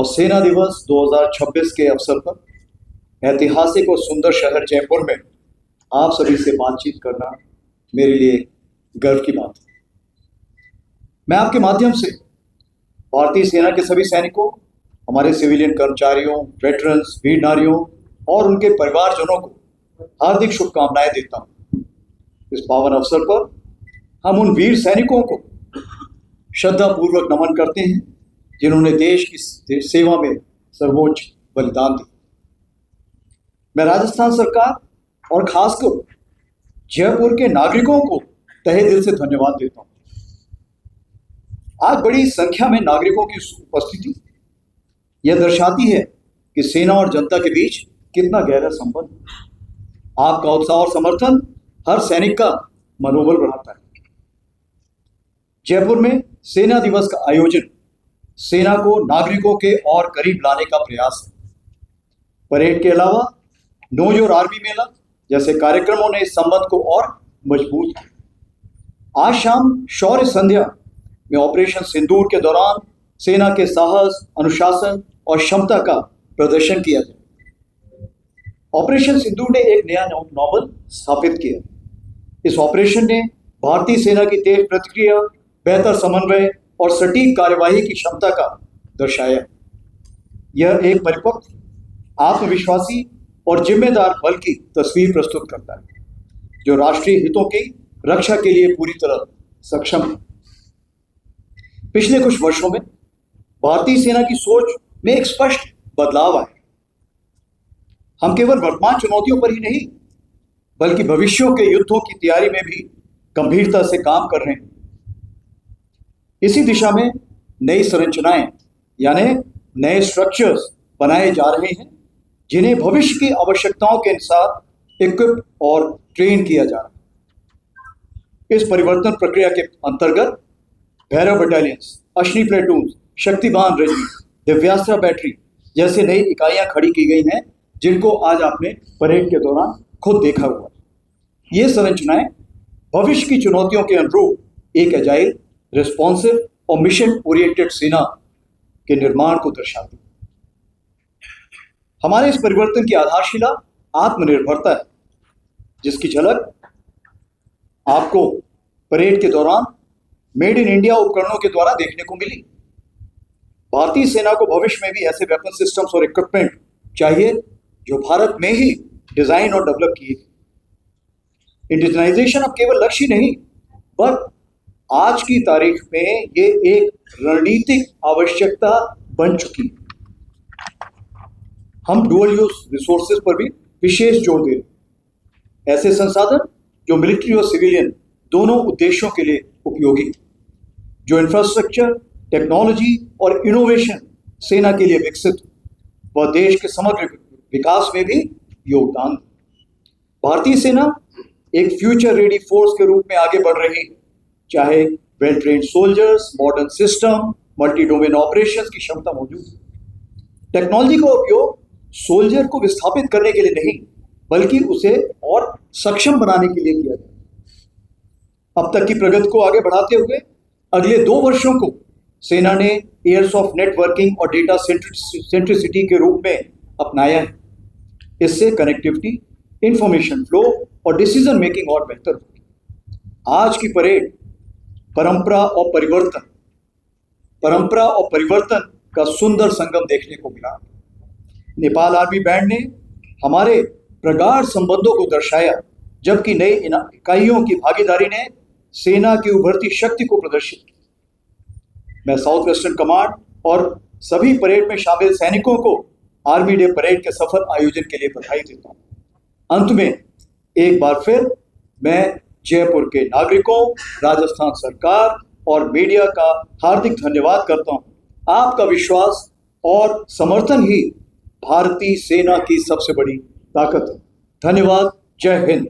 और सेना दिवस 2026 के अवसर पर ऐतिहासिक और सुंदर शहर जयपुर में आप सभी से बातचीत करना मेरे लिए गर्व की बात है। मैं आपके माध्यम से भारतीय सेना के सभी सैनिकों, हमारे सिविलियन कर्मचारियों, वेटरन्स, वीर नारियों और उनके परिवारजनों को हार्दिक शुभकामनाएं देता हूं। इस पावन अवसर पर हम उन वीर सैनिकों को श्रद्धापूर्वक नमन करते हैं जिन्होंने देश की सेवा में सर्वोच्च बलिदान दिया। मैं राजस्थान सरकार और खासकर जयपुर के नागरिकों को तहे दिल से धन्यवाद देता हूं। आज बड़ी संख्या में नागरिकों की उपस्थिति यह दर्शाती है कि सेना और जनता के बीच कितना गहरा संबंध है। आपका उत्साह और समर्थन हर सैनिक का मनोबल बढ़ाता है। जयपुर में सेना दिवस का आयोजन सेना को नागरिकों के और करीब लाने का प्रयास है। परेड के अलावा नो योर आर्मी मेला जैसे कार्यक्रमों ने इस संबंध को और मजबूत किया। आज शाम शौर्य संध्या में ऑपरेशन सिंदूर के दौरान सेना के साहस, अनुशासन और क्षमता का प्रदर्शन किया जाए। ऑपरेशन सिंदूर ने एक नया नॉवल स्थापित किया। इस ऑपरेशन ने भारतीय सेना की तेज प्रतिक्रिया, बेहतर समन्वय और सटीक कार्यवाही की क्षमता का दर्शाया। यह एक परिपक्व, आत्मविश्वासी और जिम्मेदार बल की तस्वीर प्रस्तुत करता है जो राष्ट्रीय हितों की रक्षा के लिए पूरी तरह सक्षम है। पिछले कुछ वर्षों में भारतीय सेना की सोच में एक स्पष्ट बदलाव आया। हम केवल वर्तमान चुनौतियों पर ही नहीं बल्कि भविष्यों के युद्धों की तैयारी में भी गंभीरता से काम कर रहे हैं। इसी दिशा में नई संरचनाएं यानी नए स्ट्रक्चर्स बनाए जा रहे हैं जिन्हें भविष्य की आवश्यकताओं के अनुसार इक्विप और ट्रेन किया जा रहा है। इस परिवर्तन प्रक्रिया के अंतर्गत Bhairav battalions, Ashwini platoon, Shaktibaan regiment, Divyastra battery जैसे नई इकाइयां खड़ी की गई हैं जिनको आज आपने परेड के दौरान खुद देखा हुआ। ये संरचनाएं भविष्य की चुनौतियों के अनुरूप एक एजाइल, रिस्पॉन्सिव और मिशन ओरिएंटेड सेना के निर्माण को दर्शाती है। हमारे इस परिवर्तन की आधारशिला आत्मनिर्भरता है जिसकी झलक आपको परेड के दौरान मेड इन इंडिया उपकरणों के द्वारा देखने को मिली। भारतीय सेना को भविष्य में भी ऐसे वेपन सिस्टम्स और इक्विपमेंट चाहिए जो भारत में ही डिजाइन और डेवलप किए गए। इंडिजनाइजेशन अब केवल लक्ष्य नहीं बट आज की तारीख में ये एक रणनीतिक आवश्यकता बन चुकी है। हम डुअल यूज रिसोर्सेज पर भी विशेष जोर दे रहे हैं। ऐसे संसाधन जो मिलिट्री और सिविलियन दोनों उद्देश्यों के लिए उपयोगी, जो इंफ्रास्ट्रक्चर, टेक्नोलॉजी और इनोवेशन सेना के लिए विकसित वह देश के समग्र विकास में भी योगदान। भारतीय सेना एक फ्यूचर रेडी फोर्स के रूप में आगे बढ़ रही है। चाहे well trained soldiers, modern system, multi domain operations की क्षमता मौजूद है। टेक्नोलॉजी का उपयोग सोल्जर को विस्थापित करने के लिए नहीं बल्कि उसे और सक्षम बनाने के लिए किया जाए। अब तक की प्रगति को आगे बढ़ाते हुए अगले 2 वर्षों को सेना ने एयर्स ऑफ नेटवर्किंग और डेटा सेंट्रिसिटी के रूप में अपनाया है। इससे कनेक्टिविटी, इंफॉर्मेशन फ्लो और डिसीजन मेकिंग और बेहतर होगी। आज की परेड परंपरा और परिवर्तन का सुंदर संगम देखने को मिला। नेपाल आर्मी बैंड ने हमारे प्रगाढ़ संबंधों को दर्शाया जबकि नई इकाइयों की भागीदारी ने सेना की उभरती शक्ति को प्रदर्शित किया। मैं साउथ वेस्टर्न कमांड और सभी परेड में शामिल सैनिकों को आर्मी डे परेड के सफल आयोजन के लिए बधाई देता हूं। अंत में एक बार फिर मैं जयपुर के नागरिकों, राजस्थान सरकार और मीडिया का हार्दिक धन्यवाद करता हूं। आपका विश्वास और समर्थन ही भारतीय सेना की सबसे बड़ी ताकत है। धन्यवाद। जय हिंद।